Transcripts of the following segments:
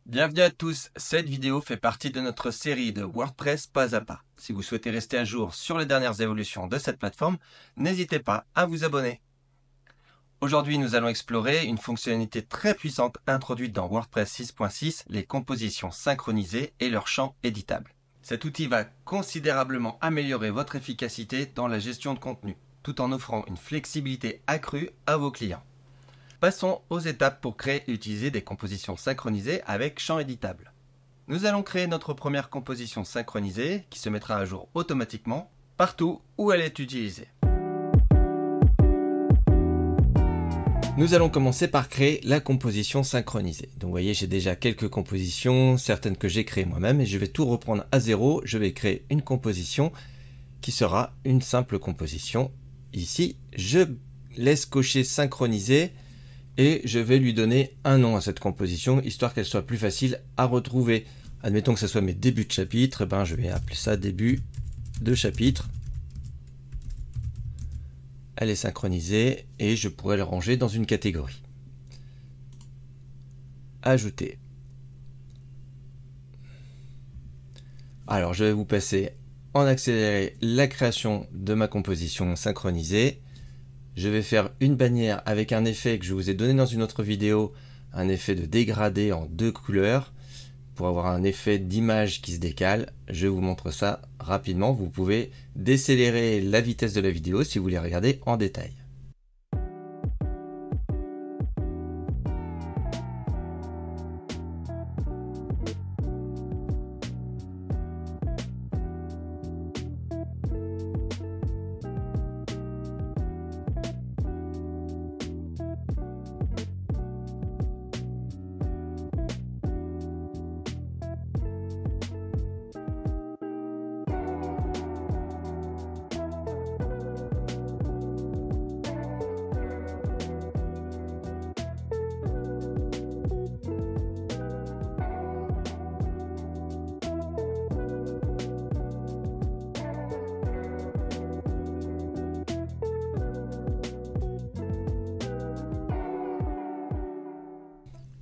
Bienvenue à tous, cette vidéo fait partie de notre série de WordPress pas à pas. Si vous souhaitez rester à jour sur les dernières évolutions de cette plateforme, n'hésitez pas à vous abonner. Aujourd'hui, nous allons explorer une fonctionnalité très puissante introduite dans WordPress 6.6, les compositions synchronisées et leurs champs éditables. Cet outil va considérablement améliorer votre efficacité dans la gestion de contenu, tout en offrant une flexibilité accrue à vos clients. Passons aux étapes pour créer et utiliser des compositions synchronisées avec champs éditables. Nous allons créer notre première composition synchronisée qui se mettra à jour automatiquement partout où elle est utilisée. Nous allons commencer par créer la composition synchronisée. Donc vous voyez, j'ai déjà quelques compositions, certaines que j'ai créées moi-même, et je vais tout reprendre à zéro. Je vais créer une composition qui sera une simple composition. Ici, je laisse cocher synchroniser. Et je vais lui donner un nom à cette composition, histoire qu'elle soit plus facile à retrouver. Admettons que ce soit mes débuts de chapitre, je vais appeler ça début de chapitre. Elle est synchronisée et je pourrais le ranger dans une catégorie. Ajouter. Alors je vais vous passer en accéléré la création de ma composition synchronisée. Je vais faire une bannière avec un effet que je vous ai donné dans une autre vidéo, un effet de dégradé en 2 couleurs, pour avoir un effet d'image qui se décale. Je vous montre ça rapidement. Vous pouvez décélérer la vitesse de la vidéo si vous voulez regarder en détail.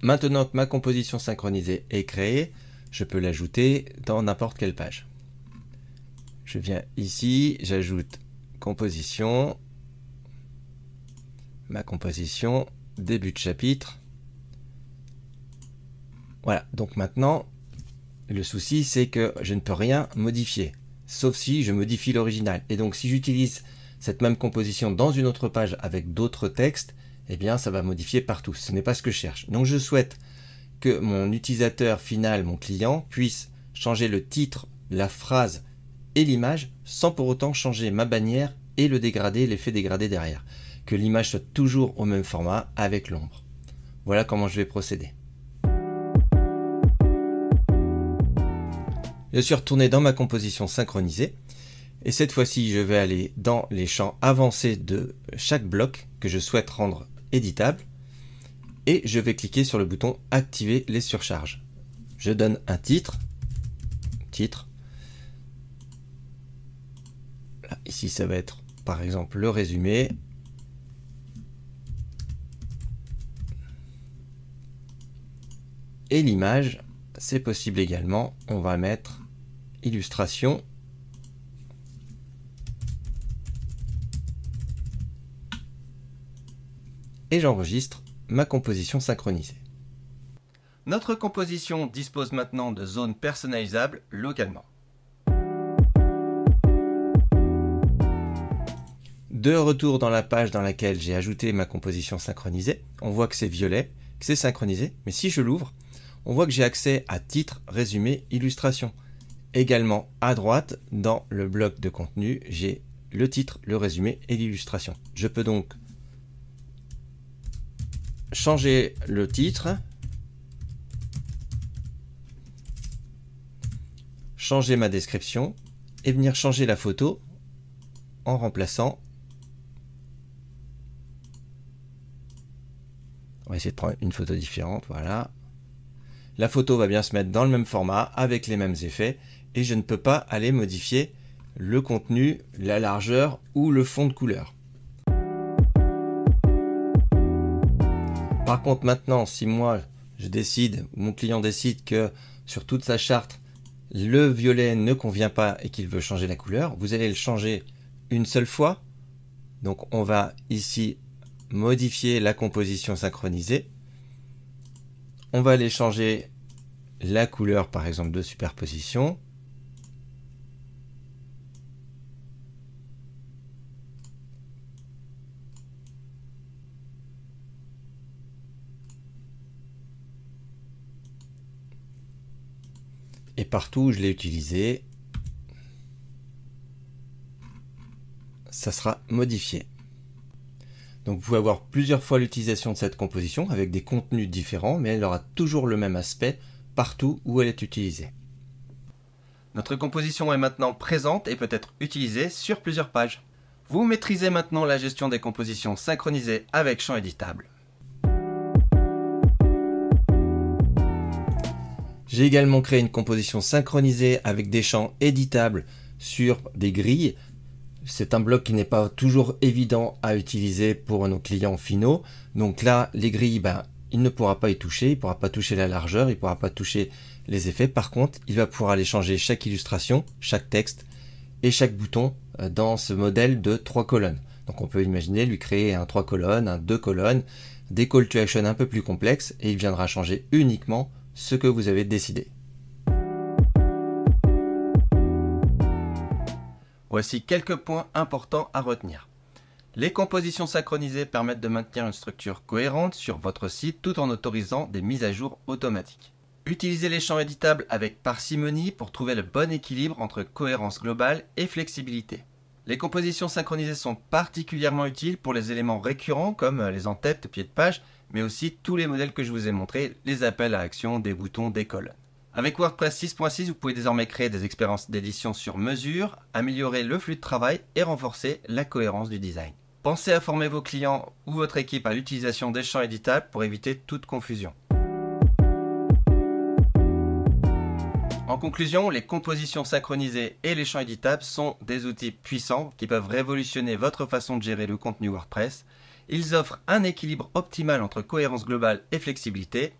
Maintenant que ma composition synchronisée est créée, je peux l'ajouter dans n'importe quelle page. Je viens ici, j'ajoute composition, ma composition, début de chapitre. Voilà, donc maintenant, le souci c'est que je ne peux rien modifier, sauf si je modifie l'original. Et donc si j'utilise cette même composition dans une autre page avec d'autres textes, eh bien ça va modifier partout. Ce n'est pas ce que je cherche. Donc je souhaite que mon utilisateur final, mon client, puisse changer le titre, la phrase et l'image sans pour autant changer ma bannière et le dégradé, l'effet dégradé derrière. Que l'image soit toujours au même format avec l'ombre. Voilà comment je vais procéder. Je suis retourné dans ma composition synchronisée. Et cette fois-ci, je vais aller dans les champs avancés de chaque bloc que je souhaite rendre éditable. Et je vais cliquer sur le bouton activer les surcharges. Je donne un titre. Là, ici, ça va être par exemple le résumé. Et l'image, c'est possible également. On va mettre illustration. Et j'enregistre ma composition synchronisée. Notre composition dispose maintenant de zones personnalisables localement. De retour dans la page dans laquelle j'ai ajouté ma composition synchronisée, on voit que c'est violet, que c'est synchronisé, mais si je l'ouvre, on voit que j'ai accès à titre, résumé, illustration. Également à droite, dans le bloc de contenu, j'ai le titre, le résumé et l'illustration. Je peux donc changer le titre, changer ma description et venir changer la photo en remplaçant. On va essayer de prendre une photo différente, voilà. La photo va bien se mettre dans le même format avec les mêmes effets et je ne peux pas aller modifier le contenu, la largeur ou le fond de couleur. Par contre, maintenant, si moi je décide, ou mon client décide que sur toute sa charte, le violet ne convient pas et qu'il veut changer la couleur, vous allez le changer une seule fois. Donc on va ici modifier la composition synchronisée. On va aller changer la couleur par exemple de superposition. Et partout où je l'ai utilisé, ça sera modifié. Donc vous pouvez avoir plusieurs fois l'utilisation de cette composition avec des contenus différents, mais elle aura toujours le même aspect partout où elle est utilisée. Notre composition est maintenant présente et peut être utilisée sur plusieurs pages. Vous maîtrisez maintenant la gestion des compositions synchronisées avec champ éditable. J'ai également créé une composition synchronisée avec des champs éditables sur des grilles. C'est un bloc qui n'est pas toujours évident à utiliser pour nos clients finaux. Donc là, les grilles, il ne pourra pas y toucher, il ne pourra pas toucher la largeur, il ne pourra pas toucher les effets. Par contre, il va pouvoir aller changer chaque illustration, chaque texte et chaque bouton dans ce modèle de 3 colonnes. Donc on peut imaginer lui créer un 3 colonnes, un 2 colonnes, des call to action un peu plus complexes et il viendra changer uniquement ce que vous avez décidé. Voici quelques points importants à retenir. Les compositions synchronisées permettent de maintenir une structure cohérente sur votre site tout en autorisant des mises à jour automatiques. Utilisez les champs éditables avec parcimonie pour trouver le bon équilibre entre cohérence globale et flexibilité. Les compositions synchronisées sont particulièrement utiles pour les éléments récurrents comme les en-têtes, pieds de page, mais aussi tous les modèles que je vous ai montrés, les appels à action, des boutons, des colonnes. Avec WordPress 6.6, vous pouvez désormais créer des expériences d'édition sur mesure, améliorer le flux de travail et renforcer la cohérence du design. Pensez à former vos clients ou votre équipe à l'utilisation des champs éditables pour éviter toute confusion. En conclusion, les compositions synchronisées et les champs éditables sont des outils puissants qui peuvent révolutionner votre façon de gérer le contenu WordPress. Ils offrent un équilibre optimal entre cohérence globale et flexibilité.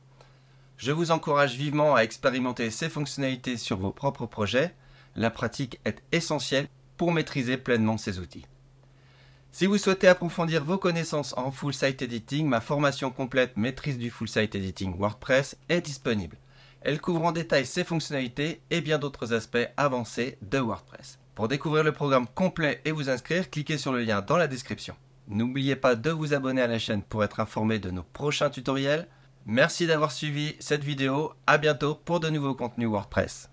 Je vous encourage vivement à expérimenter ces fonctionnalités sur vos propres projets. La pratique est essentielle pour maîtriser pleinement ces outils. Si vous souhaitez approfondir vos connaissances en Full Site Editing, ma formation complète Maîtrise du Full Site Editing WordPress est disponible. Elle couvre en détail ces fonctionnalités et bien d'autres aspects avancés de WordPress. Pour découvrir le programme complet et vous inscrire, cliquez sur le lien dans la description. N'oubliez pas de vous abonner à la chaîne pour être informé de nos prochains tutoriels. Merci d'avoir suivi cette vidéo. À bientôt pour de nouveaux contenus WordPress.